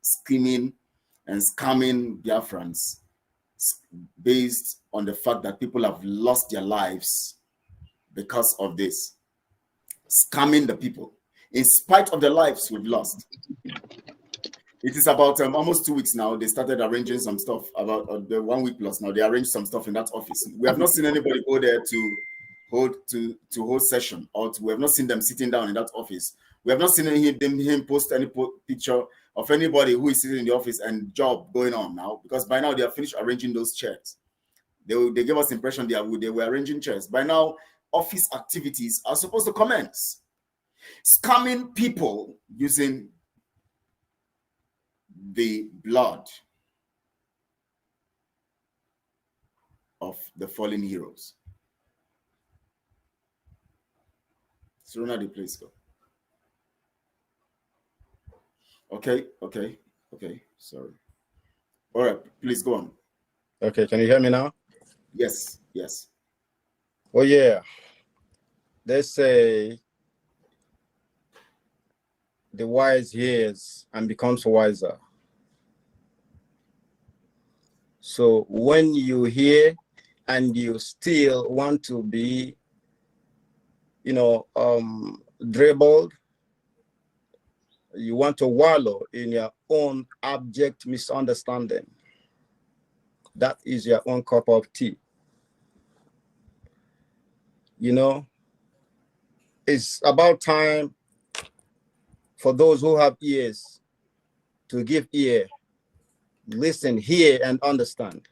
scheming and scamming Biafrans based on the fact that people have lost their lives because of this. Scamming the people in spite of the lives we've lost. It is about almost 2 weeks now. They started arranging some stuff about the 1 week plus now. They arranged some stuff in that office. We have not seen anybody go there to hold session, or we have not seen them sitting down in that office. We have not seen him post any picture of anybody who is sitting in the office and job going on now, because by now they have finished arranging those chairs. They gave us the impression they were arranging chairs. By now, office activities are supposed to commence. Scamming people using the blood of the fallen heroes. Suruna, please go. Okay. Sorry. All right, please go on. Okay, can you hear me now? Yes. Oh yeah. They say the wise hears and becomes wiser. So when you hear and you still want to be, dribbled, you want to wallow in your own abject misunderstanding, that is your own cup of tea. It's about time for those who have ears to give ear, listen, hear, and understand.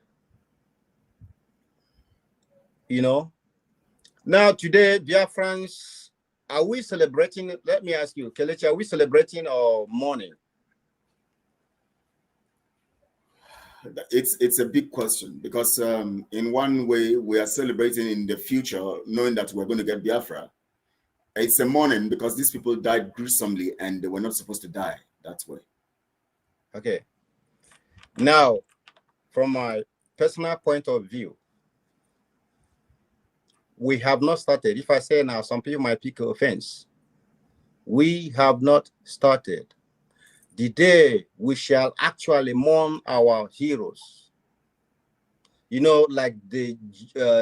Now today, Biafrans, are we celebrating? Let me ask you, Kelechi, are we celebrating or mourning? It's a big question, because in one way we are celebrating in the future, knowing that we're going to get Biafra. It's a mourning because these people died gruesomely and they were not supposed to die that way. Okay. Now, from my personal point of view, we have not started. If I say now, some people might pick offense. We have not started. The day we shall actually mourn our heroes, like the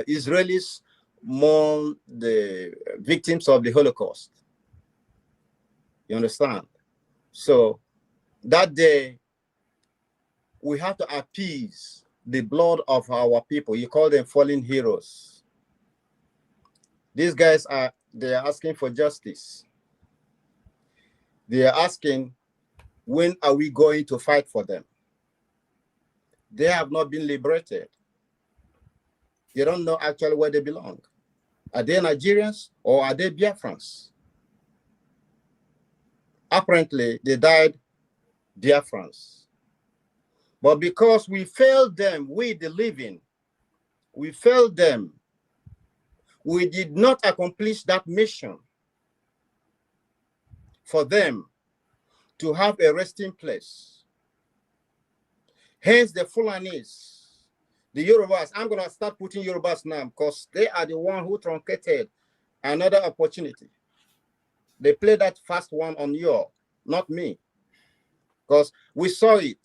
Israelis mourn the victims of the Holocaust. You understand? So that day, we have to appease the blood of our people. You call them fallen heroes. These guys they are asking for justice. They are asking, when are we going to fight for them? They have not been liberated. They don't know actually where they belong. Are they Nigerians or are they Biafrans? Apparently, they died Biafrans. But because we failed them, we the living, we failed them. We did not accomplish that mission for them to have a resting place. Hence the Fulanis, the Yorubas. I'm going to start putting Yorubas now because they are the one who truncated another opportunity. They played that first one on you, not me. Because we saw it.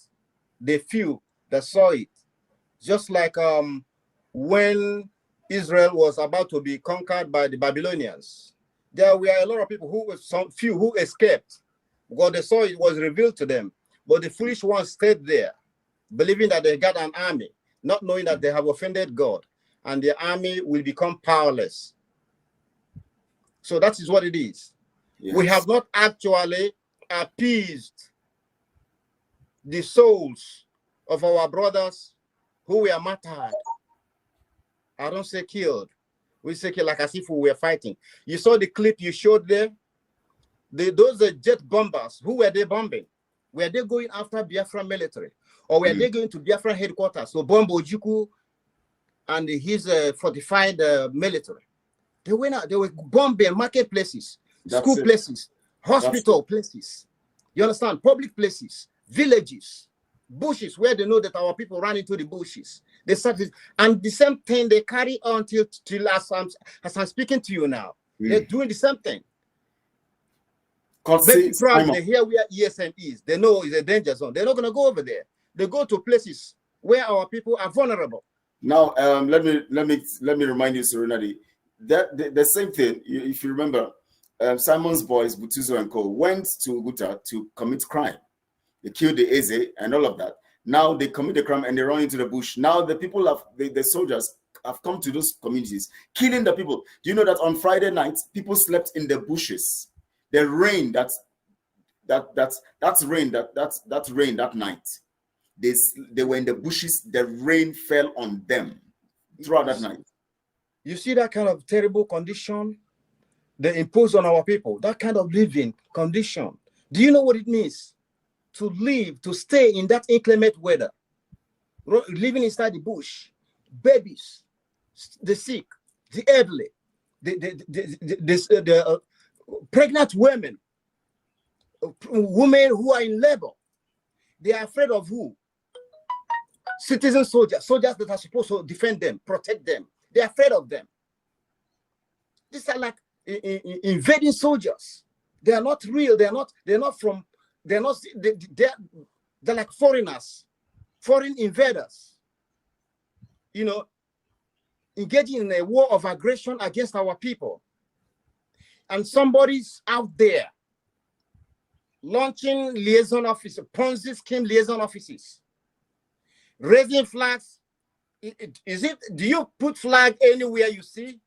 The few that saw it. Just like when Israel was about to be conquered by the Babylonians, there were a lot of people some few who escaped because they saw it was revealed to them. But the foolish ones stayed there, believing that they got an army, not knowing that they have offended God, and the army will become powerless. So that is what it is. Yes. We have not actually appeased the souls of our brothers who were martyred. I don't say killed. We say killed like as if we were fighting. You saw the clip you showed there? Those are jet bombers. Who were they bombing? Were they going after Biafra military? Or were they going to Biafra headquarters? So bomb Ojukwu and his fortified military. They went out, they were bombing marketplaces, school places, hospital places. You understand? Public places, villages, bushes where they know that our people ran into the bushes. They started, and the same thing they carry on till as I'm speaking to you now. They're doing the same thing. Maybe probably they hear where ESN is. They know it's a danger zone. They're not going to go over there. They go to places where our people are vulnerable. Now, let me remind you, Serenity, that the same thing. If you remember, Simon's boys, Butuzo and Co, went to Guta to commit crime. They killed the Eze and all of that. Now they commit the crime and they run into the bush. Now the people the soldiers have come to those communities, killing the people. Do you know that on Friday night, people slept in the bushes? The rain that rain that night. They were in the bushes. The rain fell on them throughout that night. You see that kind of terrible condition they impose on our people, that kind of living condition. Do you know what it means to live, to stay in that inclement weather, living inside the bush, babies, the sick, the elderly, the pregnant women who are in labor? They are afraid of who? Citizen soldiers that are supposed to defend them, protect them. They are afraid of them. These are like invading soldiers. They are not real. They're like foreigners, foreign invaders, you know, engaging in a war of aggression against our people. And somebody's out there launching liaison offices, Ponzi scheme liaison offices, raising flags. Do you put flag anywhere you see?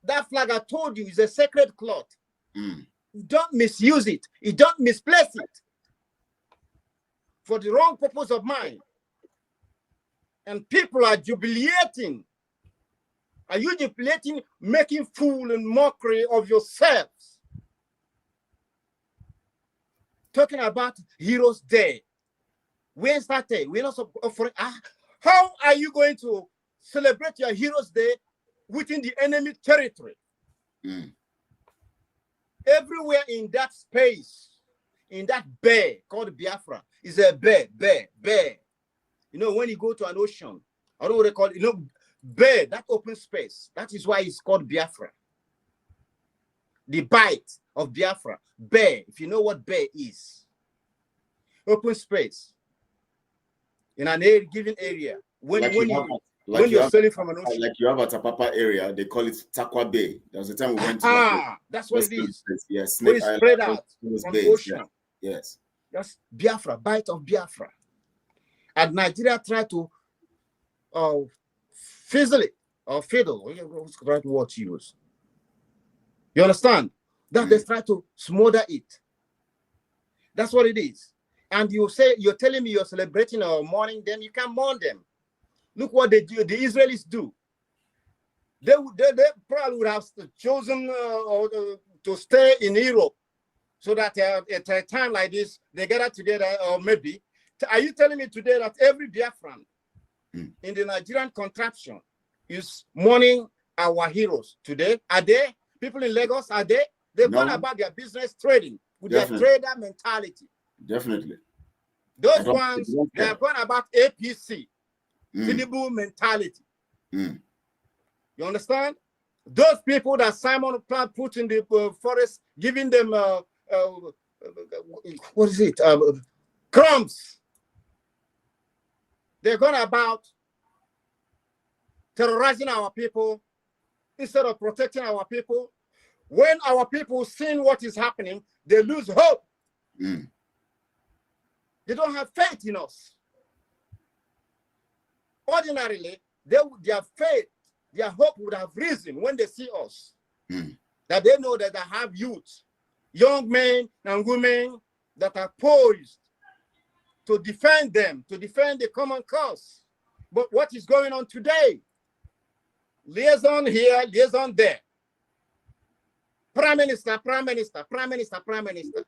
That flag, I told you, is a sacred cloth. You don't misuse it. You don't misplace it for the wrong purpose of mine. And people are jubilating. Are you jubilating, making fool and mockery of yourselves? Talking about Heroes Day. Wednesday, we're not offering. How are you going to celebrate your Heroes Day within the enemy territory? Everywhere in that space, in that bay called Biafra, is a bay. You know, when you go to an ocean, I don't know what they call it, you know, bay, that open space. That is why it's called Biafra. The bite of Biafra, bay, if you know what bay is. Open space. In an given area. When you're sailing from an ocean. Like you have at Tapapa area, they call it Takwa Bay. There was a time we went to that's what it is. Yes, Snake Island, spread out from the ocean. Yes. That's Biafra, bite of Biafra. And Nigeria tried to fizzle it or fiddle. What's the right word to use? You understand? That they try to smother it. That's what it is. And you say you're telling me you're celebrating or mourning them, you can't mourn them. Look what they do. The Israelis do. They probably would have chosen to stay in Europe so that at a time like this they gather together. Or maybe, are you telling me today that every Biafran in the Nigerian contraption is mourning our heroes today? Are they people in Lagos? Are they? They've gone about their business trading with their trader mentality. Definitely. Those ones, they are going about APC, Tinubu mentality. You understand? Those people that Simon put in the forest, giving them, what is it? Crumbs. They're going about terrorizing our people instead of protecting our people. When our people see what is happening, they lose hope. They don't have faith in us. Ordinarily, their faith, their hope would have risen when they see us. That they know that they have youth, young men and women that are poised to defend them, to defend the common cause. But what is going on today? Liaison here, liaison there. Prime Minister, Prime Minister, Prime Minister, Prime Minister.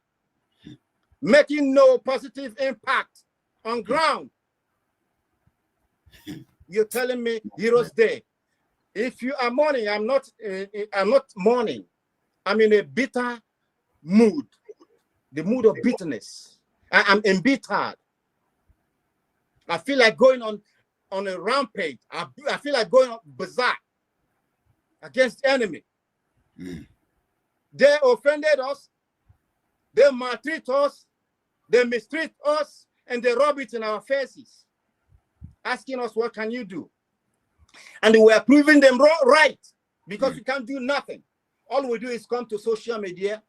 Making no positive impact on ground. You're telling me Heroes Day. If you are mourning, I'm not mourning. I'm in a bitter mood. The mood of bitterness. I'm embittered. I feel like going on a rampage. I feel like going on berserk against the enemy. They offended us. They maltreat us, they mistreat us, and they rub it in our faces, asking us, what can you do? And we are proving them right, because we can't do nothing. All we do is come to social media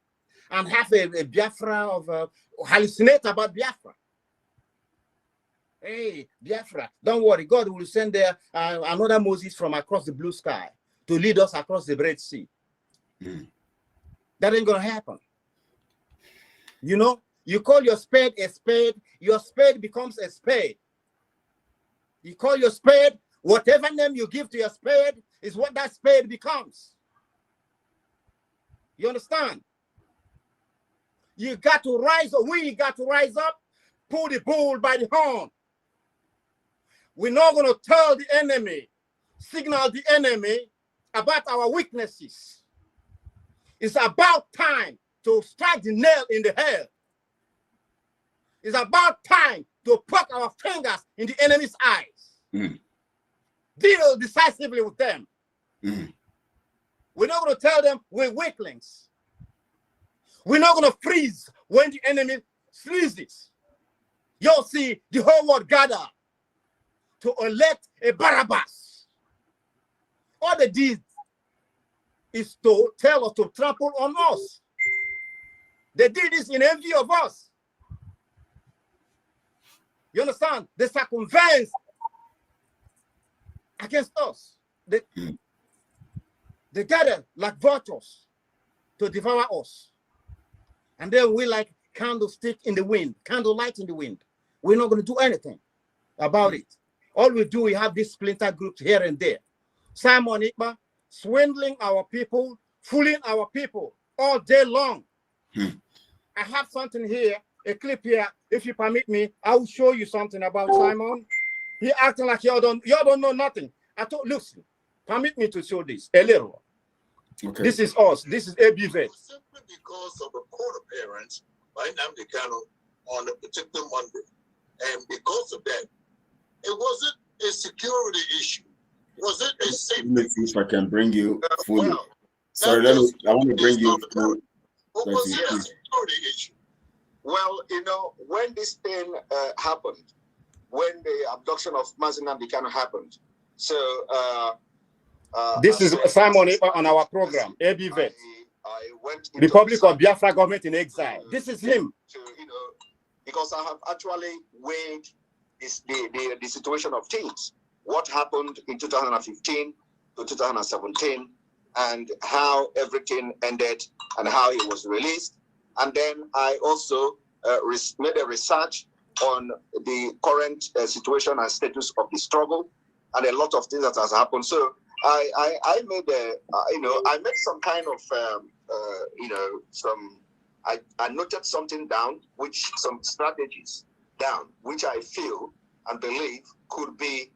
and have a Biafra of hallucinate about Biafra. Hey, Biafra, don't worry. God will send there another Moses from across the blue sky to lead us across the Red Sea. That ain't going to happen. You know, you call your spade, your spade becomes a spade. You call your spade, whatever name you give to your spade is what that spade becomes. You understand? You got to rise up. We got to rise up, pull the bull by the horn. We're not going to tell the enemy, signal the enemy about our weaknesses. It's about time to strike the nail in the head. It's about time to poke our fingers in the enemy's eyes. Deal decisively with them. We're not going to tell them we're weaklings. We're not going to freeze when the enemy freezes. You'll see the whole world gather to elect a Barabbas. All they did is to tell us to trample on us. They did this in envy of us. You understand? They circumvent against us. They gather like vultures to devour us. And then we like candlestick in the wind, candlelight in the wind. We're not going to do anything about it. All we do, we have these splinter groups here and there. Simon Ekpa, swindling our people, fooling our people all day long. I have something here, a clip here. If you permit me, I will show you something about Simon. He acting like y'all don't know nothing. I told, listen, permit me to show this a little. Okay. This is us. This is ABV. Simply because of a court appearance by Nnamdi Kanu on a particular Monday. And because of that, it wasn't a security issue. Was it a safety? Let's see if I can bring you fully. Sorry, I want to bring you through. Was it a security issue? Well, you know, when this thing happened, when the abduction of Mazi Nnamdi Kanu happened, so this is Simon Ekpa on our program, ABV. I went Republic of Biafra government in exile. This is him. To, you know, because I have actually weighed the situation of things. What happened in 2015 to 2017 and how everything ended and how he was released. And then I also made a research on the current situation and status of the struggle and a lot of things that has happened. So I made I made some kind of I noted something down, some strategies down, which I feel and believe could be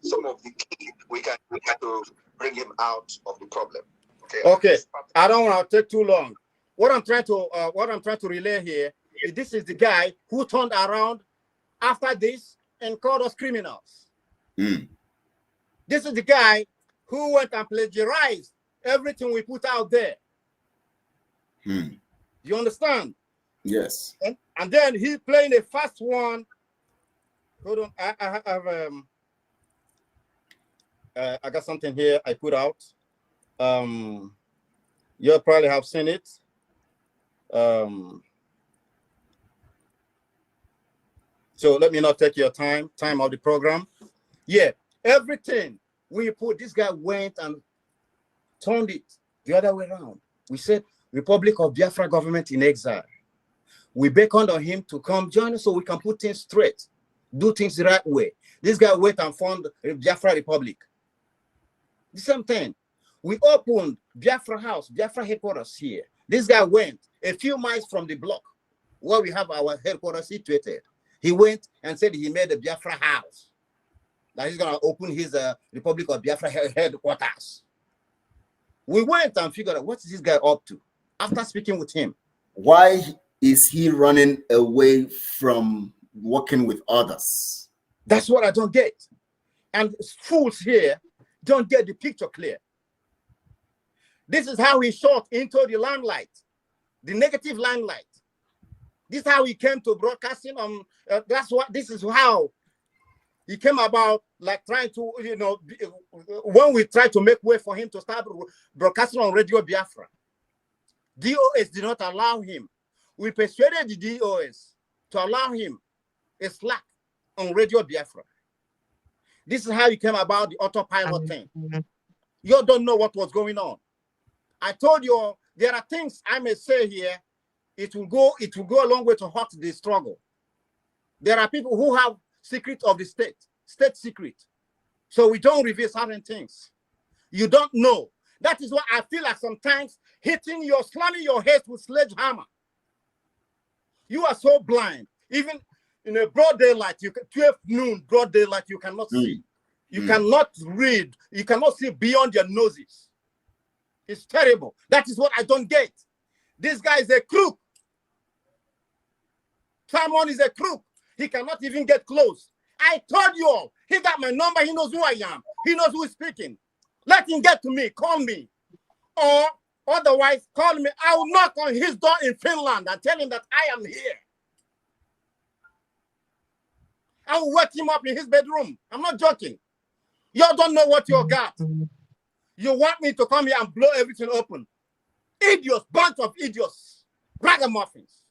some of the key we can to bring him out of the problem. Okay. I don't want to take too long. What I'm trying to relay here is this is the guy who turned around after this and called us criminals. This is the guy who went and plagiarized everything we put out there. You understand? Yes. And then he playing a fast one. Hold on, I have I got something here I put out. You'll probably have seen it. So let me not take your time of the program. Yeah, everything we put, this guy went and turned it the other way around. We said Republic of Biafra government in exile. We beckoned on him to come join us so we can put things straight, do things the right way. This guy went and formed the Biafra Republic. The same thing. We opened Biafra House, Biafra headquarters here. This guy went a few miles from the block where we have our headquarters situated. He went and said he made a Biafra House. That he's going to open his Republic of Biafra headquarters. We went and figured out what is this guy up to after speaking with him. Why is he running away from working with others? That's what I don't get. And fools here don't get the picture clear. This is how he shot into the limelight, the negative limelight. This is how he came to broadcasting on. This is how he came about, like trying to, when we tried to make way for him to start broadcasting on Radio Biafra, DOS did not allow him. We persuaded the DOS to allow him a slack on Radio Biafra. This is how he came about the autopilot thing. You don't know what was going on. I told you there are things I may say here. It will go a long way to hurt the struggle. There are people who have secret of the state secret. So we don't reveal certain things. You don't know. That is why I feel like sometimes slamming your head with sledgehammer. You are so blind. Even in a broad daylight, 12 noon, broad daylight, you cannot see. You cannot read. You cannot see beyond your noses. It's terrible. That is what I don't get. This guy is a crook. Simon is a crook. He cannot even get close. I told you all. He got my number. He knows who I am. He knows who is speaking. Let him get to me. Call me. Or otherwise, call me. I will knock on his door in Finland and tell him that I am here. I will wake him up in his bedroom. I'm not joking. You don't know what you got. You want me to come here and blow everything open. Idiots, bunch of idiots. Ragamuffins.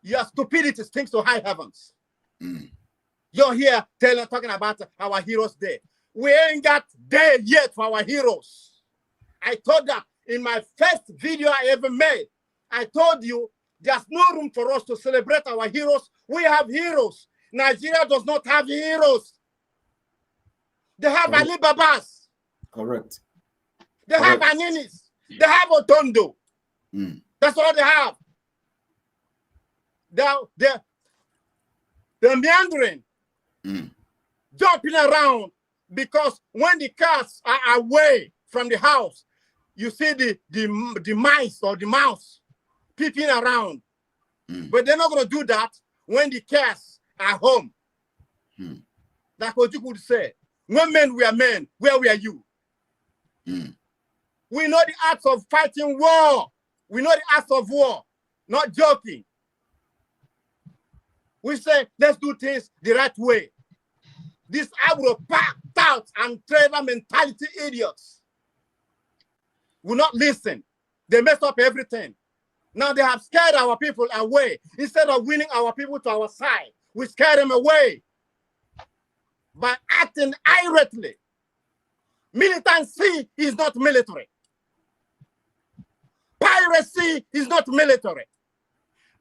Your stupidity stinks to high heavens. You're here talking about our Heroes Day. We ain't got day yet for our heroes. I told that in my first video I ever made. I told you there's no room for us to celebrate our heroes. We have heroes. Nigeria does not have heroes. They have Ali Babas. Correct. They have Aninis. They have Otondo. That's all they have. They're meandering, jumping around, because when the cats are away from the house, you see the mice or the mouse peeping around. But they're not going to do that when the cats are home. That's what you could say. When men were men, where were you? We know the arts of fighting war. We know the arts of war. Not joking. We say, let's do things the right way. These packed out and trailer mentality idiots will not listen. They mess up everything. Now they have scared our people away. Instead of winning our people to our side, we scare them away by acting irately. Militancy is not military. Piracy is not military.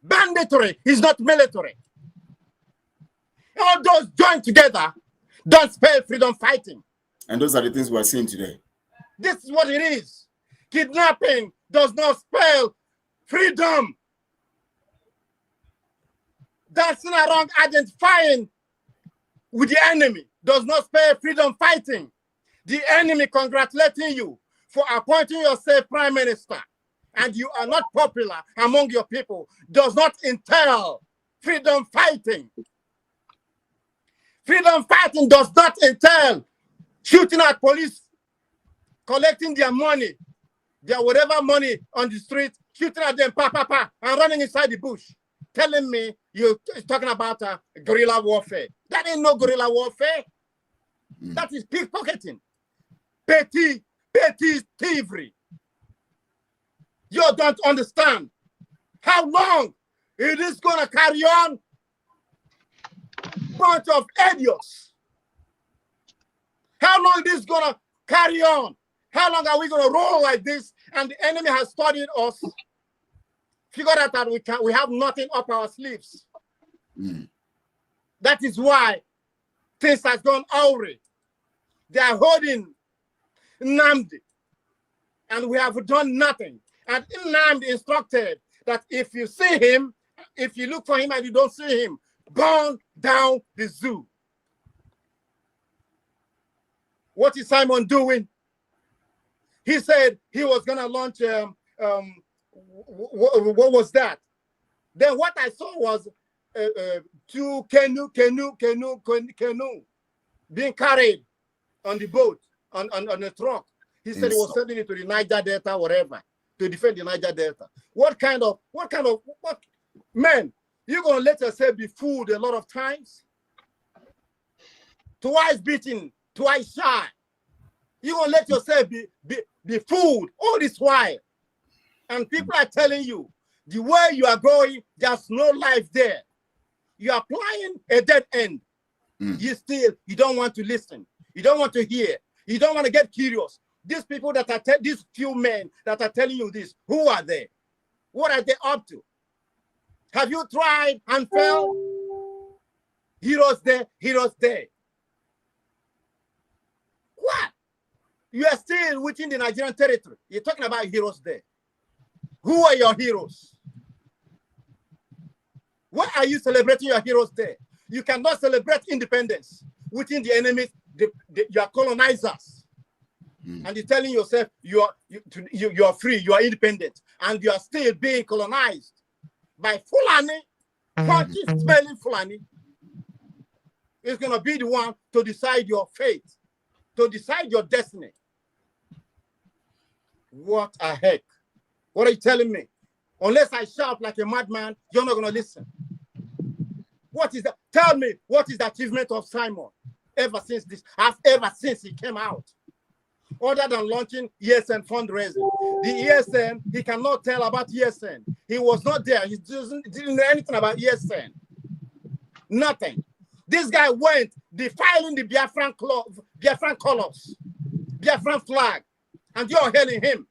Banditry is not military. All those joined together don't spell freedom fighting. And those are the things we're seeing today. This is what it is. Kidnapping does not spell freedom. Dancing around identifying with the enemy does not spell freedom fighting. The enemy congratulating you for appointing yourself prime minister and you are not popular among your people does not entail freedom fighting. Freedom fighting does not entail shooting at police, collecting their money, their whatever money on the street, shooting at them, and running inside the bush, telling me you're talking about guerrilla warfare. That ain't no guerrilla warfare. That is pickpocketing. Petty thievery. You don't understand how long it is going to carry on. Bunch of idiots. How long is this going to carry on? How long are we going to roll like this? And the enemy has studied us. Figured out that we have nothing up our sleeves. That is why things has gone awry. They are holding Nnamdi, and we have done nothing. And Nnamdi instructed that if you see him, if you look for him and you don't see him, burn down the zoo. What is Simon doing? He said he was going to launch, what was that? Then what I saw was two canoe being carried on the boat, on the truck. He said he was sending it to the Niger Delta, whatever, to defend the Niger Delta. What kind of Man, you're going to let yourself be fooled a lot of times. Twice beaten, twice shy. You're going to let yourself be fooled all this while. And people are telling you, the way you are going, there's no life there. You are applying a dead end. You don't want to listen. You don't want to hear. You don't want to get curious. These people that are, these few men that are telling you this, who are they? What are they up to? Have you tried and failed? Heroes there, heroes there. What? You are still within the Nigerian territory. You're talking about heroes there. Who are your heroes? Why are you celebrating your heroes there? You cannot celebrate independence within the enemies, your colonizers. And you're telling yourself you are free, you are independent, and you are still being colonized by Fulani, punchy, smelling Fulani. Is going to be the one to decide your fate, to decide your destiny. What a heck. What are you telling me? Unless I shout like a madman, you're not going to listen. What is that? Tell me, what is the achievement of Simon ever since he came out? Other than launching ESN fundraising. The ESN, he cannot tell about ESN. He was not there. He didn't know anything about ESN. Nothing. This guy went defiling the Biafran colors, Biafran flag, and you're hailing him.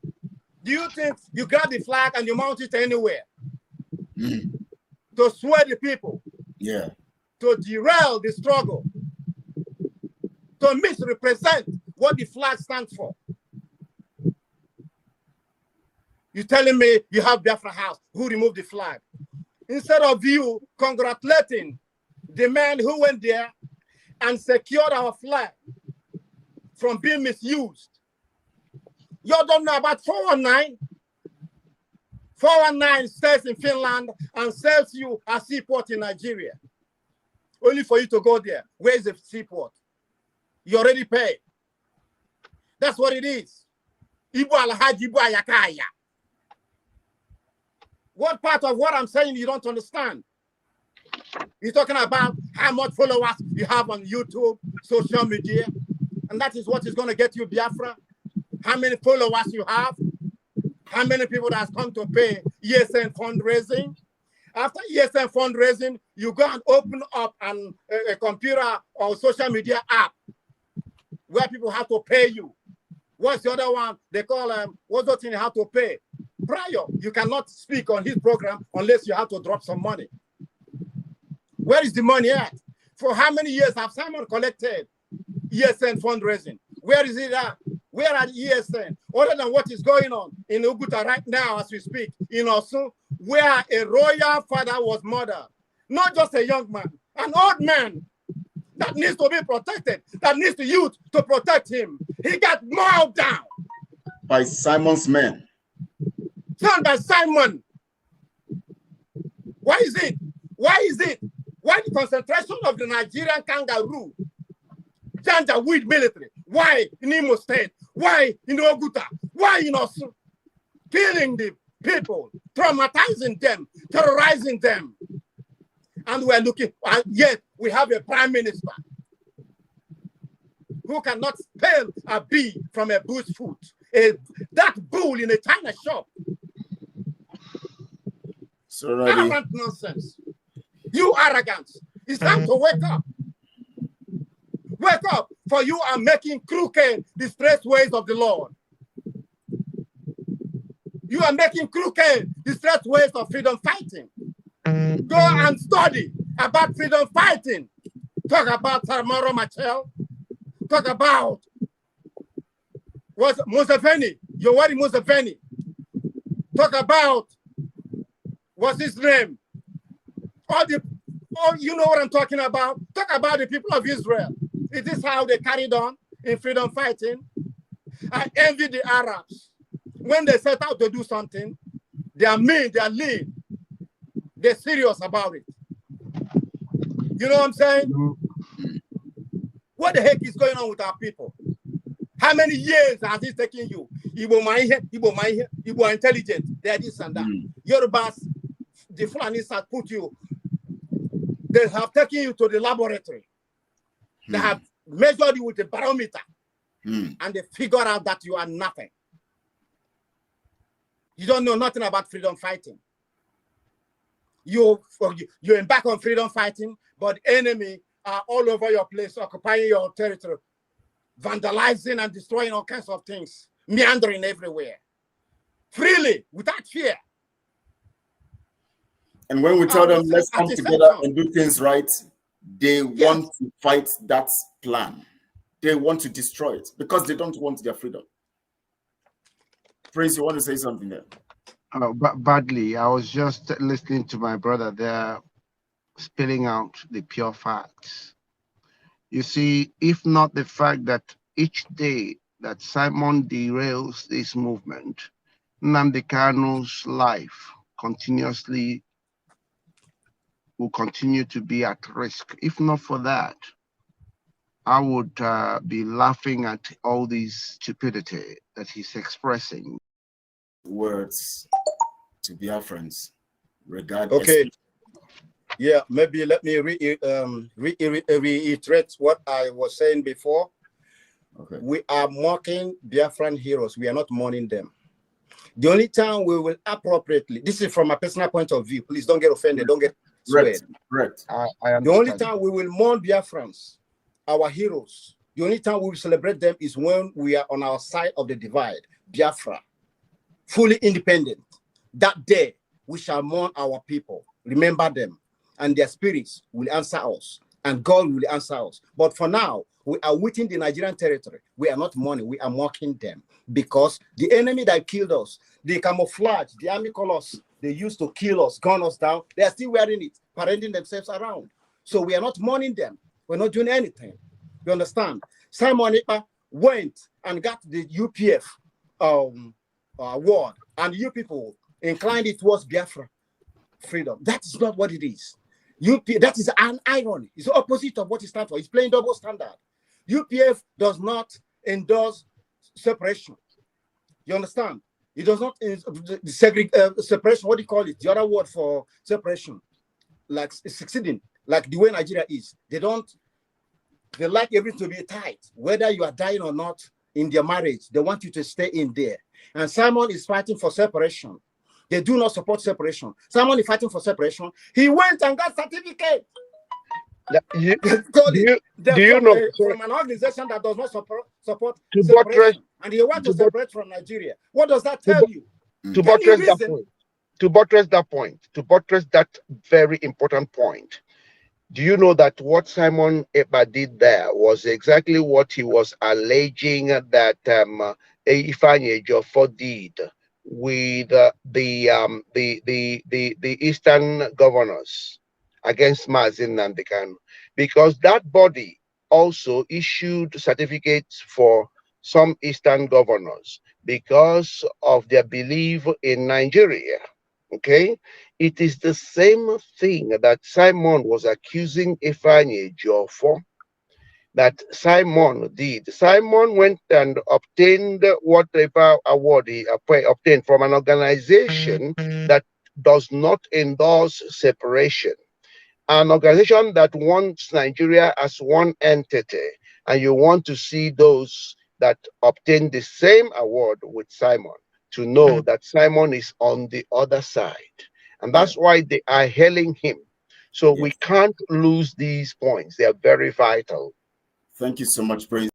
Do you think you grab the flag and you mount it anywhere? To sway the people? Yeah. To derail the struggle? To misrepresent what the flag stands for? You're telling me you have Biafra House, who removed the flag? Instead of you congratulating the man who went there and secured our flag from being misused. You don't know about 419? 419 stays in Finland and sells you a seaport in Nigeria. Only for you to go there. Where is the seaport? You already paid. That's what it is. Ibu alhaji, ibu ayakaya. What part of what I'm saying you don't understand? You're talking about how much followers you have on YouTube, social media, and that is what is going to get you Biafra. How many followers you have? How many people that has come to pay ESN fundraising? After ESN fundraising, you go and open up a computer or social media app where people have to pay you. What's the other one? They call what's the thing you have to pay? Prior, you cannot speak on his program unless you have to drop some money. Where is the money at? For how many years have Simon collected ESN fundraising? Where is it at? Where are the ESN? Other than what is going on in Uguta right now as we speak, in Osun, where a royal father was murdered. Not just a young man, an old man that needs to be protected, that needs the youth to protect him. He got mauled down. By Simon's men. Done by Simon. Why is it? Why is it? Why the concentration of the Nigerian kangaroo, Janjaweed military? Why in Imo State? Why in Oguta? Why in Osun? Killing the people, traumatizing them, terrorizing them. And we're looking, and yet we have a prime minister who cannot spell a bee from a bush foot. That bull in a China shop. So arrogant nonsense. You arrogance. It's time to wake up. Wake up, for you are making crooked the straight ways of the Lord. You are making crooked the straight ways of freedom fighting. Go and study about freedom fighting. Talk about Saramoro Machel. Talk about what's Museveni, Yoweri Museveni. Talk about what's his name? You know what I'm talking about. Talk about the people of Israel. Is this how they carried on in freedom fighting? I envy the Arabs. When they set out to do something, they are mean, they are lean. They're serious about it. You know what I'm saying? What the heck is going on with our people? How many years has it taken you? Igbo intelligent, they're this and that. Yorubas, the Fulanis have put you, they have taken you to the laboratory. They have measured you with a barometer, and they figure out that you are nothing. You don't know nothing about freedom fighting. You embark on freedom fighting, but the enemy are all over your place, occupying your territory, vandalizing and destroying all kinds of things, meandering everywhere, freely, without fear. And when we tell them, let's come together and do things right, they want to fight that plan. They want to destroy it because they don't want their freedom. Prince, you want to say something there? Badly. I was just listening to my brother there, spilling out the pure facts. You see, if not the fact that each day that Simon derails this movement, Nnamdi Kanu's life will continue to be at risk. If not for that, I would be laughing at all this stupidity that he's expressing. Words to Biafrans regarding. Okay. Yeah, maybe let me reiterate what I was saying before. Okay. We are mocking Biafran heroes. We are not mourning them. The only time we will appropriately, this is from a personal point of view, please don't get offended, don't get swayed. Right. The only time we will mourn Biafrans, our heroes, the only time we will celebrate them is when we are on our side of the divide, Biafra, fully independent. That day, we shall mourn our people, remember them, and their spirits will answer us, and God will answer us. But for now, we are within the Nigerian territory. We are not mourning, we are mocking them, because the enemy that killed us, the camouflage, the army colors they used to kill us, gun us down, they are still wearing it, parading themselves around. So we are not mourning them. We're not doing anything. You understand? Simon Ekpa went and got the UPF award, and you people inclined it towards Biafra freedom. That is not what it is. That is an irony. It's the opposite of what it stands for. It's playing double standard. UPF does not endorse separation. You understand? It does not separation. What do you call it? The other word for separation, like succeeding, like the way Nigeria is. They like everything to be tight. Whether you are dying or not in their marriage, they want you to stay in there. And Simon is fighting for separation. They do not support separation. Simon is fighting for separation. He went and got certificate. Do you know from an organization that does not support separation, and he wants to separate from Nigeria? What does that tell you? To buttress that very important point, do you know that what Simon Ekpa did there was exactly what he was alleging that Ifeanyi Ejiofor did with the Eastern governors against Mazi Nnamdi Kanu, because that body also issued certificates for some Eastern governors because of their belief in Nigeria. Okay, it is the same thing that Simon was accusing Ifeanyi Ejiofor that Simon did. Simon went and obtained whatever award he obtained from an organization that does not endorse separation, an organization that wants Nigeria as one entity, and you want to see those that obtain the same award with Simon to know that Simon is on the other side. And that's why they are hailing him. So we can't lose these points. They are very vital. Thank you so much, Praise.